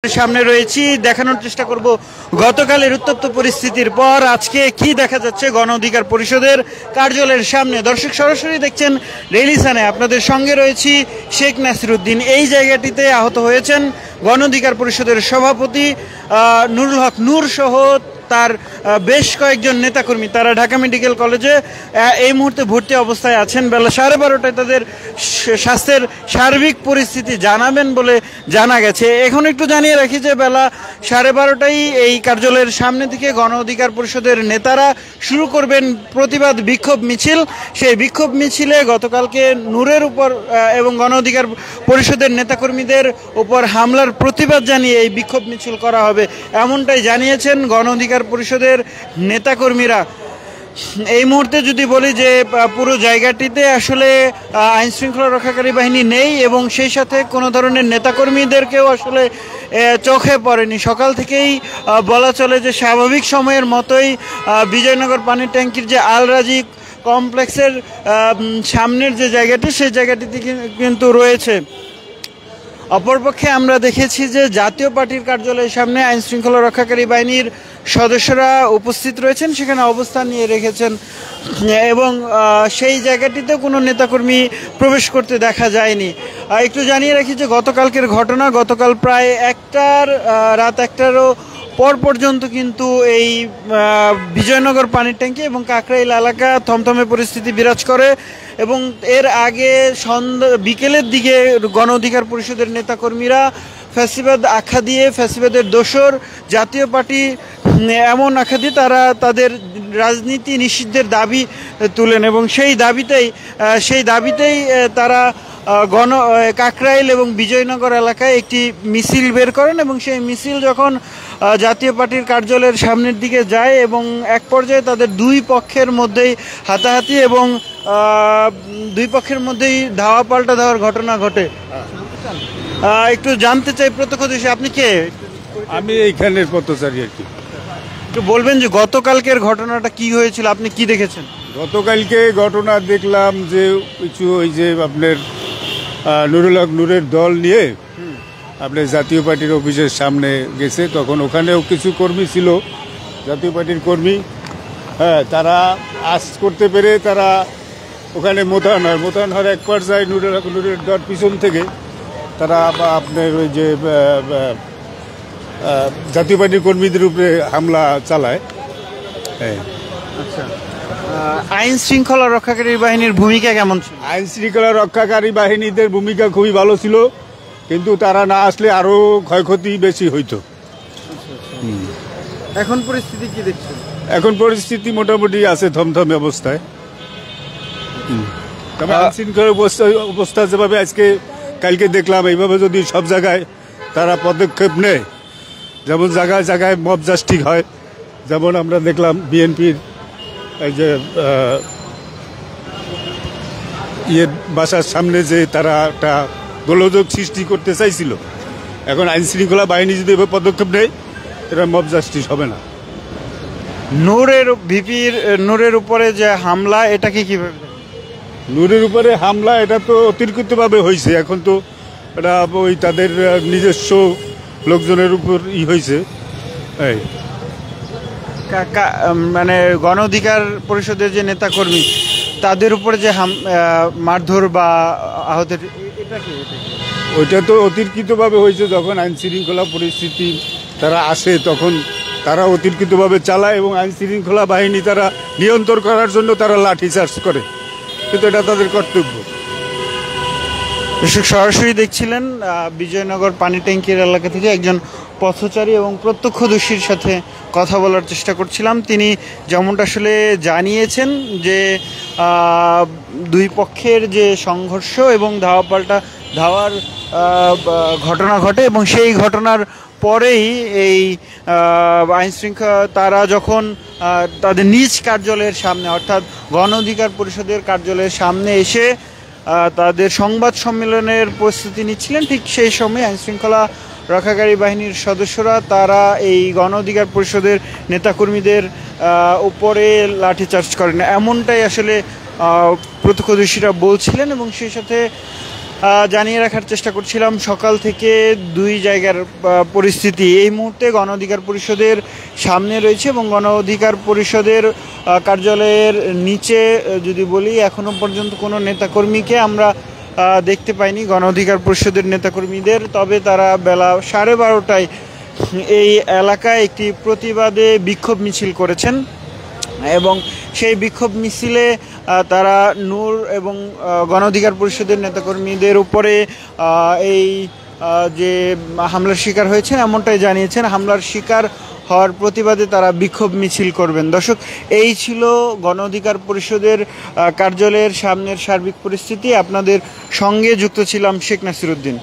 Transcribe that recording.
সামনে রয়েছি, দেখানোর চেষ্টা করব গতকালের উত্তপ্ত পরিস্থিতির পর আজকে কি দেখা যাচ্ছে গণ অধিকার পরিষদের কার্যালয়ের সামনে। দর্শক সরাসরি দেখছেন রেলিসানে, আপনাদের সঙ্গে রয়েছি শেখ নাসিরউদ্দিন। এই জায়গাটিতে আহত হয়েছেন গণ অধিকার পরিষদের সভাপতি নুরুল হক নূর সহ তার বেশ কয়েকজন নেতাকর্মী। তারা ঢাকা মেডিকেল কলেজে এই মুহূর্তে ভর্তি অবস্থায় আছেন। বেলা 12:30টায় তাদের স্বাস্থ্যের সার্বিক পরিস্থিতি জানাবেন বলে জানা গেছে। এখন একটু জানিয়ে রাখি যে বেলা 12:30টায় এই কার্যালয়ের সামনে থেকে গণ অধিকার পরিষদের নেতারা শুরু করবেন প্রতিবাদ বিক্ষোভ মিছিল। সেই বিক্ষোভ মিছিলে গতকালকে নূরের উপর এবং গণ অধিকার পরিষদের নেতাকর্মীদের উপর হামলার প্রতিবাদ জানিয়ে এই বিক্ষোভ মিছিল করা হবে, এমনটাই জানিয়েছেন গণ অধিকার পরিষদের নেতাকর্মীরা। এই মুহূর্তে যদি বলি যে পুরো জায়গাটিতে আসলে আইন শৃঙ্খলা রক্ষাকারী বাহিনী নেই এবং সেই সাথে কোনো ধরনের নেতাকর্মীদেরকেও আসলে চোখে পড়েনি। সকাল থেকেই বলা চলে যে স্বাভাবিক সময়ের মতোই বিজয়নগর পানির ট্যাঙ্কির যে আল রাজি কমপ্লেক্সের সামনের যে জায়গাটি, সেই জায়গাটিতে কিন্তু রয়েছে। অপরপক্ষে আমরা দেখেছি যে জাতীয় পার্টির কার্যালয়ের সামনে আইন শৃঙ্খলা রক্ষাকারী বাহিনীর সদস্যরা উপস্থিত রয়েছেন, সেখানে অবস্থান নিয়ে রেখেছেন এবং সেই জায়গাটিতে কোনো নেতাকর্মী প্রবেশ করতে দেখা যায়নি। একটু জানিয়ে রাখি যে গতকালকের ঘটনা, গতকাল প্রায় রাত 1টারও পর পর্যন্ত কিন্তু এই বিজয়নগর পানির ট্যাঙ্কি এবং কাকরাইল এলাকা থমথমে পরিস্থিতি বিরাজ করে এবং এর আগে বিকেলের দিকে গণ অধিকার পরিষদের নেতাকর্মীরা ফ্যাসিবাদ আখ্যা দিয়ে, ফ্যাসিবাদের দোসর জাতীয় পার্টি এমন আখ্যা দিয়ে তারা তাদের রাজনীতি নিষিদ্ধের দাবি তুলেন এবং সেই দাবিতেই তারা কাকরাইল এবং বিজয়নগর এলাকায় একটি মিছিল বের করেন এবং সেই মিছিল যখন জাতীয় পার্টির কার্যালয়ের সামনের দিকে যায় এবং এক পর্যায়ে তাদের দুই পক্ষের মধ্যেই হাতাহাতি এবং দুই পক্ষের মধ্যেই ধাওয়া পাল্টা দেওয়ার ঘটনা ঘটে। একটু জানতে চাই প্রত্যক্ষদর্শী, আপনি কে? আমি এইখানের পথচারী আর কি। একটু বলবেন যে গতকালকের ঘটনাটা কি হয়েছিল, আপনি কি দেখেছেন? গতকালকে ঘটনা দেখলাম যে কিছু ওই যে আপনার নুরুল হক নূরের দল নিয়ে আপনার জাতীয় পার্টির অফিসের সামনে গেছে, তখন ওখানেও কিছু কর্মী ছিল, জাতীয় পার্টির কর্মী। হ্যাঁ, তারা আজ করতে পেরে তারা ওখানে মোতায়েন হওয়ার এক পর্যায়ে নুরুল হক নূরের দল পিছন থেকে তারা আপনার ওই যে জাতীয় পার্টির কর্মীদের উপরে হামলা চালায়। হ্যাঁ, আচ্ছা, আইন শৃঙ্খলা রক্ষাকারী বাহিনীর ভূমিকা কেমন ছিল? আইন শৃঙ্খলা রক্ষাকারী বাহিনীদের ভূমিকা খুবই ভালো ছিল, কিন্তু তারা না আসলে আরো ক্ষয়ক্ষতি বেশি হইতো। এখন পরিস্থিতি কি দেখছেন? এখন পরিস্থিতি মোটামুটি আছে থমথমে অবস্থায়। তবে আইন শৃঙ্খলা অবস্থা যেভাবে আজকে কালকে দেখলাম, এইভাবে যদি সব জায়গায় তারা পদক্ষেপ নেয়, যেমন জায়গায় জায়গায় মব জাস্টিস হয়, যেমন আমরা দেখলাম বিএনপির এই যে বাসার সামনে যে তারা একটা গোলযোগ সৃষ্টি করতে চাইছিল, এখন আইন শৃঙ্খলা বাহিনী যদি এভাবে পদক্ষেপ নেয়, এটা মব জাস্টিস হবে না। নূরের উপরে যে হামলা, এটাকে কিভাবে? নূরের উপরে হামলা এটা তো অতিরিক্তভাবে হয়েছে, এখন তো এটা ওই তাদের নিজস্ব লোকজনের উপর হয়েছে। মানে গণ অধিকার পরিষদের যে নেতাকর্মী তাদের উপরে যে মারধর বা আহতের, ওইটা তো অতিরিক্তভাবে হয়েছে। যখন আইন শৃঙ্খলা পরিস্থিতি তারা আসে, তখন তারা অতিরিক্তভাবে চালায় এবং আইন শৃঙ্খলা বাহিনী তারা নিয়ন্ত্রণ করার জন্য তারা লাঠিচার্জ করে, কিন্তু এটা তাদের কর্তব্য। সরাসরি দেখছিলেন বিজয়নগর পানি ট্যাঙ্কির এলাকা থেকে একজন পথচারী এবং প্রত্যক্ষদর্শীর সাথে কথা বলার চেষ্টা করছিলাম। তিনি যেমনটা আসলে জানিয়েছেন যে দুই পক্ষের যে সংঘর্ষ এবং ধাওয়ার ঘটনা ঘটে এবং সেই ঘটনার পরেই এই আইন শৃঙ্খলা তারা যখন তাদের নিজ কার্যালয়ের সামনে অর্থাৎ গণ অধিকার পরিষদের কার্যালয়ের সামনে এসে তাদের সংবাদ সম্মেলনের প্রস্তুতি নিচ্ছিলেন, ঠিক সেই সময় আইন শৃঙ্খলা রক্ষাকারী বাহিনীর সদস্যরা তারা এই গণ অধিকার পরিষদের নেতাকর্মীদের উপরে লাঠিচার্জ করেন, এমনটাই আসলে প্রত্যক্ষদর্শীরা বলছিলেন। এবং সেই সাথে জানিয়ে রাখার চেষ্টা করছিলাম সকাল থেকে দুই জায়গার পরিস্থিতি। এই মুহূর্তে গণ অধিকার পরিষদের সামনে রয়েছে এবং গণ অধিকার পরিষদের কার্যালয়ের নিচে যদি বলি এখনো পর্যন্ত কোনো নেতাকর্মীকে আমরা দেখতে পাইনি, গণ অধিকার পরিষদের নেতাকর্মীদের। তবে তারা বেলা 12:30টায় এই এলাকায় একটি প্রতিবাদে বিক্ষোভ মিছিল করেছেন এবং সেই বিক্ষোভ মিছিলে তারা নূর এবং গণ অধিকার পরিষদের নেতাকর্মীদের উপরে এই যে হামলার শিকার হয়েছেন এমনটাই জানিয়েছেন। হামলার শিকার হওয়ার প্রতিবাদে তারা বিক্ষোভ মিছিল করবেন। দর্শক, এই ছিল গণ অধিকার পরিষদের কার্যালয়ের সামনের সার্বিক পরিস্থিতি। আপনাদের সঙ্গে যুক্ত ছিলাম শেখ নাসিরউদ্দিন।